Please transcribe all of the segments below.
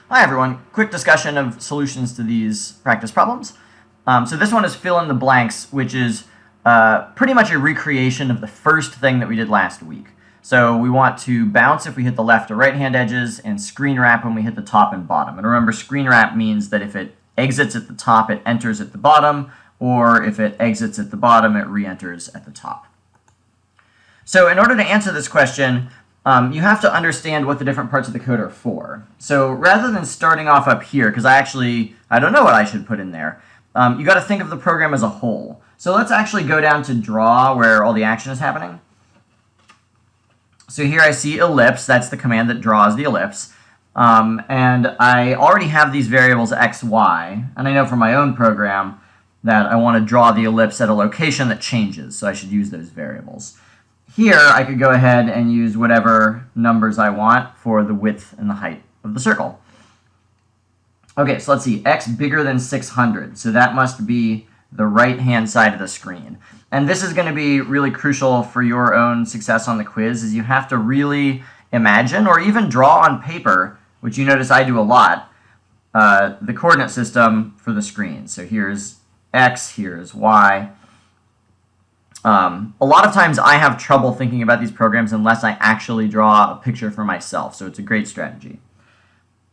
Hi everyone, quick discussion of solutions to these practice problems. So this one is fill in the blanks, which is pretty much a recreation of the first thing that we did last week. So we want to bounce if we hit the left or right hand edges and screen wrap when we hit the top and bottom. And remember, screen wrap means that if it exits at the top, it enters at the bottom, or if it exits at the bottom, it re-enters at the top. So in order to answer this question, you have to understand what the different parts of the code are for. So rather than starting off up here, because I don't know what I should put in there, you got to think of the program as a whole. So let's actually go down to draw where all the action is happening. So here I see ellipse, that's the command that draws the ellipse. And I already have these variables x, y, and I know from my own program that I want to draw the ellipse at a location that changes, so I should use those variables. Here, I could go ahead and use whatever numbers I want for the width and the height of the circle. Okay, so let's see, x bigger than 600, so that must be the right-hand side of the screen. And this is going to be really crucial for your own success on the quiz, is you have to really imagine, or even draw on paper, which you notice I do a lot, the coordinate system for the screen. So here's x, here's y. A lot of times I have trouble thinking about these programs unless I actually draw a picture for myself, so it's a great strategy.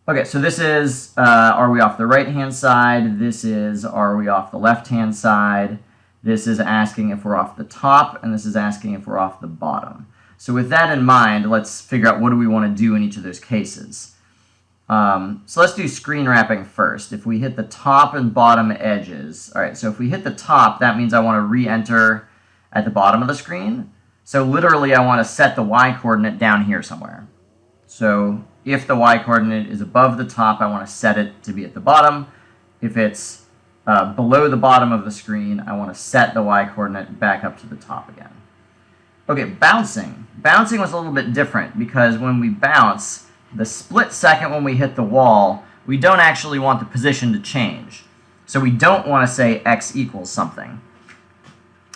Okay, so this is, are we off the right-hand side? This is, are we off the left-hand side? This is asking if we're off the top, and this is asking if we're off the bottom. So with that in mind, let's figure out what do we want to do in each of those cases. So let's do screen wrapping first. If we hit the top and bottom edges, all right, so if we hit the top, that means I want to re-enter at the bottom of the screen. So literally I want to set the y-coordinate down here somewhere. So if the y-coordinate is above the top, I want to set it to be at the bottom. If it's below the bottom of the screen, I want to set the y-coordinate back up to the top again. Okay, bouncing. Bouncing was a little bit different because when we bounce, the split second when we hit the wall, we don't actually want the position to change. So we don't want to say x equals something.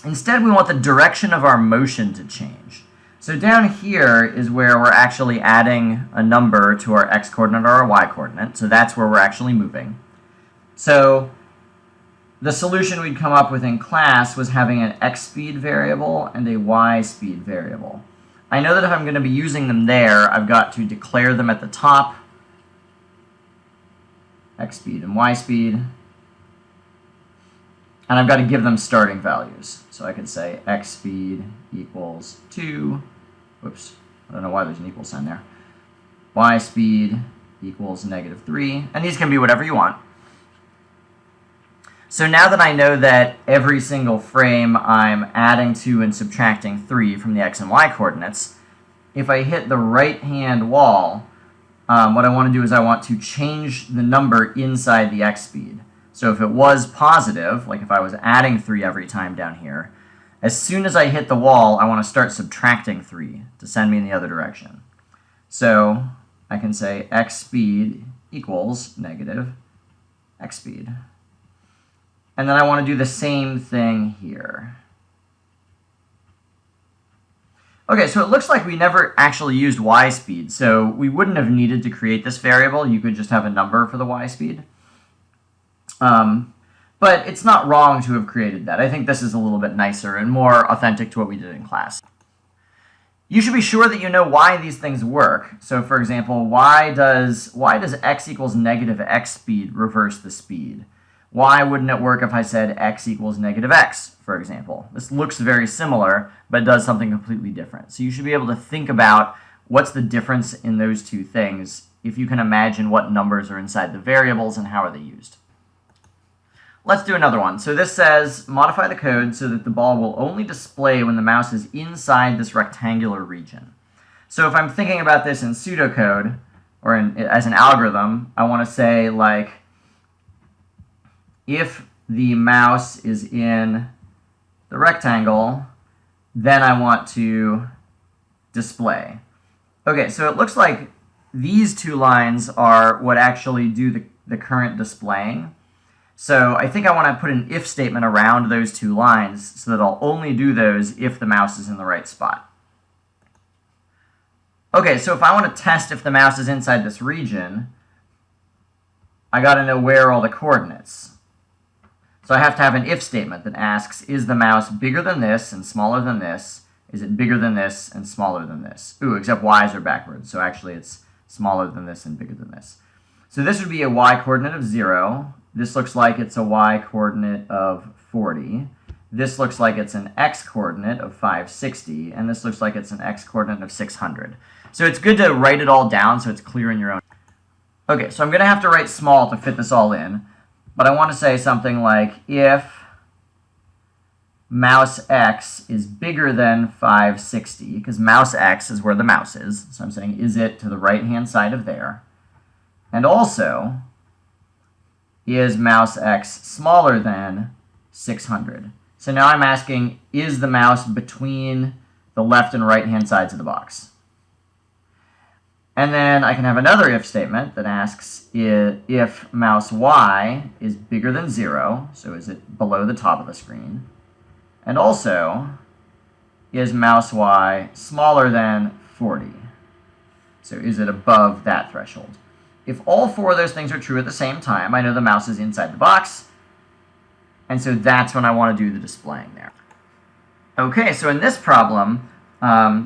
Instead, we want the direction of our motion to change. So down here is where we're actually adding a number to our x-coordinate or our y-coordinate. So that's where we're actually moving. So the solution we'd come up with in class was having an x-speed variable and a y-speed variable. I know that if I'm going to be using them there, I've got to declare them at the top, x-speed and y-speed, and I've got to give them starting values. So I could say x speed equals 2, whoops, I don't know why there's an equal sign there, y speed equals -3, and these can be whatever you want. So now that I know that every single frame I'm adding 2 and subtracting 3 from the x and y coordinates, if I hit the right-hand wall, what I want to do is I want to change the number inside the x speed. So if it was positive, like if I was adding 3 every time down here, as soon as I hit the wall, I want to start subtracting 3 to send me in the other direction. So I can say x speed equals negative x speed. And then I want to do the same thing here. Okay, so it looks like we never actually used y speed, so we wouldn't have needed to create this variable. You could just have a number for the y speed. But it's not wrong to have created that. I think this is a little bit nicer and more authentic to what we did in class. You should be sure that you know why these things work. So for example, why does x equals negative x speed reverse the speed? Why wouldn't it work if I said x equals negative x, for example? This looks very similar, but does something completely different. So you should be able to think about what's the difference in those two things if you can imagine what numbers are inside the variables and how are they used. Let's do another one. So this says, modify the code so that the ball will only display when the mouse is inside this rectangular region. So if I'm thinking about this in pseudocode, or as an algorithm, I want to say, like, if the mouse is in the rectangle, then I want to display. Okay, so it looks like these two lines are what actually do the current displaying. So I think I want to put an if statement around those two lines so that I'll only do those if the mouse is in the right spot. Okay, so if I want to test if the mouse is inside this region, I got to know where are all the coordinates. So I have to have an if statement that asks, is the mouse bigger than this and smaller than this? Is it bigger than this and smaller than this? Ooh, except y's are backwards, so actually it's smaller than this and bigger than this. So this would be a y-coordinate of 0. This looks like it's a y-coordinate of 40. This looks like it's an x-coordinate of 560. And this looks like it's an x-coordinate of 600. So it's good to write it all down so it's clear in your own. Okay, so I'm going to have to write small to fit this all in. But I want to say something like, if mouse x is bigger than 560, because mouse x is where the mouse is. So I'm saying, is it to the right-hand side of there? And also, is mouse x smaller than 600? So now I'm asking, is the mouse between the left and right-hand sides of the box? And then I can have another if statement that asks if mouse y is bigger than 0, so is it below the top of the screen? And also, is mouse y smaller than 40? So is it above that threshold? If all 4 of those things are true at the same time, I know the mouse is inside the box, and so that's when I want to do the displaying there. Okay, so in this problem,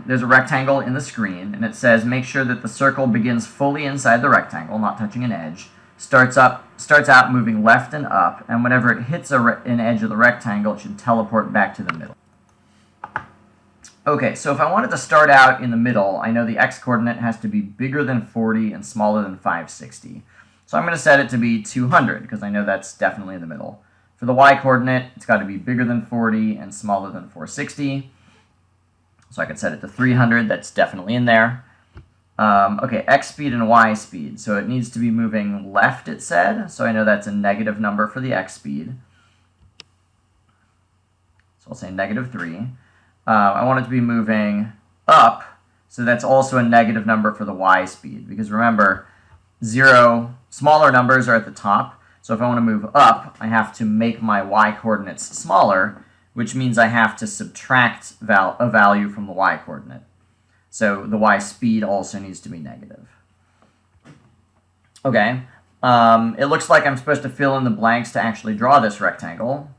there's a rectangle in the screen, and it says make sure that the circle begins fully inside the rectangle, not touching an edge, starts out moving left and up, and whenever it hits an edge of the rectangle, it should teleport back to the middle. Okay, so if I wanted to start out in the middle, I know the x-coordinate has to be bigger than 40 and smaller than 560. So I'm going to set it to be 200, because I know that's definitely in the middle. For the y-coordinate, it's got to be bigger than 40 and smaller than 460. So I could set it to 300. That's definitely in there. Okay, x speed and y speed. So it needs to be moving left, it said. So I know that's a negative number for the x speed. So I'll say -3. I want it to be moving up. So that's also a negative number for the y speed. Because remember, smaller numbers are at the top. So if I want to move up, I have to make my y-coordinates smaller, which means I have to subtract a value from the y-coordinate. So the y speed also needs to be negative. Okay, it looks like I'm supposed to fill in the blanks to actually draw this rectangle.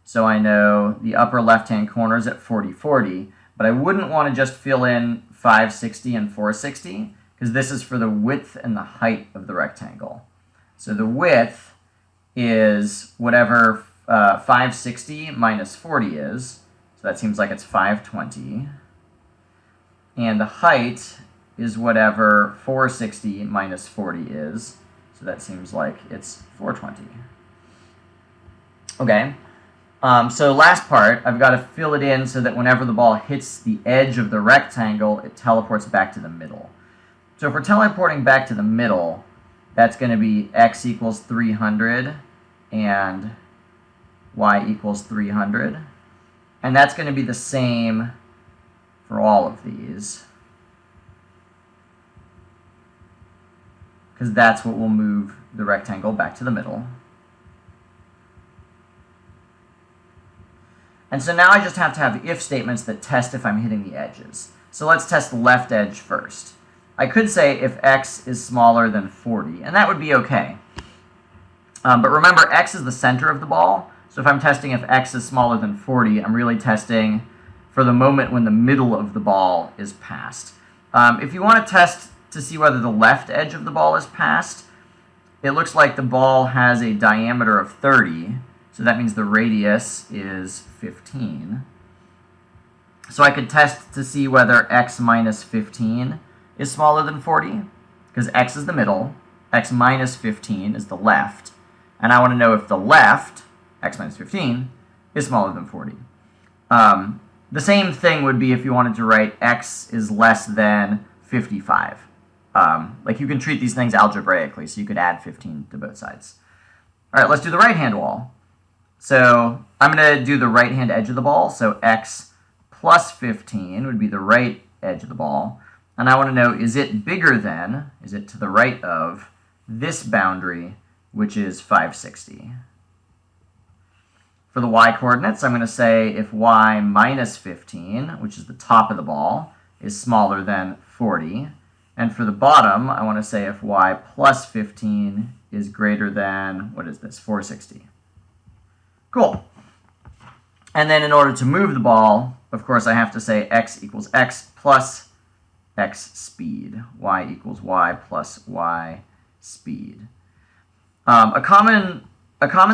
So I know the upper left-hand corner is at 40, 40, but I wouldn't want to just fill in 560 and 460, because this is for the width and the height of the rectangle. So the width is whatever 560 minus 40 is, so that seems like it's 520. And the height is whatever 460 minus 40 is, so that seems like it's 420. Okay, so last part, I've got to fill it in so that whenever the ball hits the edge of the rectangle, it teleports back to the middle. So if we're teleporting back to the middle, that's going to be x equals 300 and y equals 300. And that's going to be the same for all of these, because that's what will move the rectangle back to the middle. And so now I just have to have if statements that test if I'm hitting the edges. So let's test the left edge first. I could say if x is smaller than 40, and that would be okay. But remember, x is the center of the ball, so if I'm testing if x is smaller than 40, I'm really testing for the moment when the middle of the ball is passed. If you want to test to see whether the left edge of the ball is passed, it looks like the ball has a diameter of 30, so that means the radius is 15. So I could test to see whether x minus 15 is smaller than 40, because x is the middle, x minus 15 is the left, and I want to know if the left, x minus 15, is smaller than 40. The same thing would be if you wanted to write x is less than 55. Like you can treat these things algebraically, so you could add 15 to both sides. All right, let's do the right-hand wall. So I'm going to do the right-hand edge of the ball, so x plus 15 would be the right edge of the ball. And I want to know, is it bigger than, is it to the right of, this boundary, which is 560. For the y-coordinates, I'm going to say if y minus 15, which is the top of the ball, is smaller than 40, And for the bottom, I want to say if y plus 15 is greater than, what is this, 460. Cool. And then in order to move the ball, of course, I have to say x equals x plus x speed. Y equals y plus y speed. A common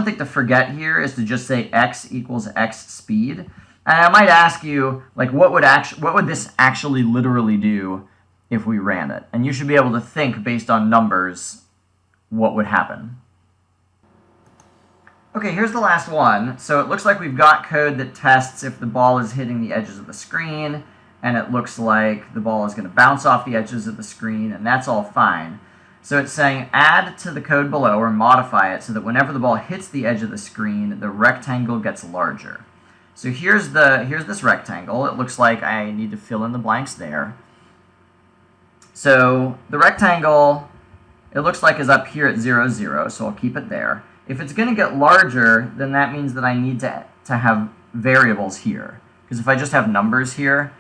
thing to forget here is to just say x equals x speed. And I might ask you, like, what would this actually literally do if we ran it? And you should be able to think based on numbers what would happen. Okay, here's the last one. So it looks like we've got code that tests if the ball is hitting the edges of the screen, and it looks like the ball is going to bounce off the edges of the screen, and that's all fine. So it's saying add to the code below or modify it so that whenever the ball hits the edge of the screen, the rectangle gets larger. So here's this rectangle. It looks like I need to fill in the blanks there. So the rectangle, it looks like is up here at 0, 0, so I'll keep it there. If it's going to get larger, then that means that I need to have variables here. Because if I just have numbers here,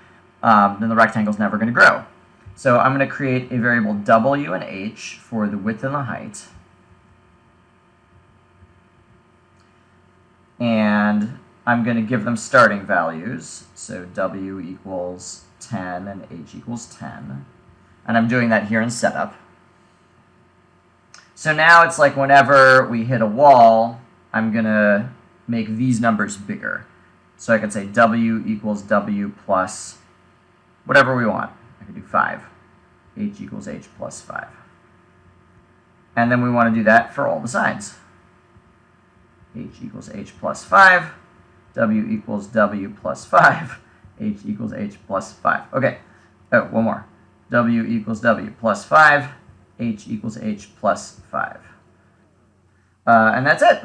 then the rectangle's never going to grow. So I'm going to create a variable w and h for the width and the height. And I'm going to give them starting values. So w equals 10 and h equals 10. And I'm doing that here in setup. So now it's like whenever we hit a wall, I'm going to make these numbers bigger. So I can say w equals w plus whatever we want. I could do 5. H equals h plus 5. And then we want to do that for all the sides. H equals h plus 5. W equals w plus 5. H equals h plus 5. Okay. Oh, one more. W equals w plus 5. H equals h plus 5. And that's it.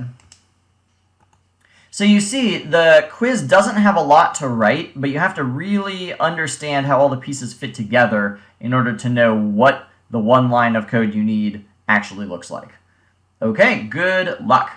So you see, the quiz doesn't have a lot to write, but you have to really understand how all the pieces fit together in order to know what the one line of code you need actually looks like. Okay, good luck.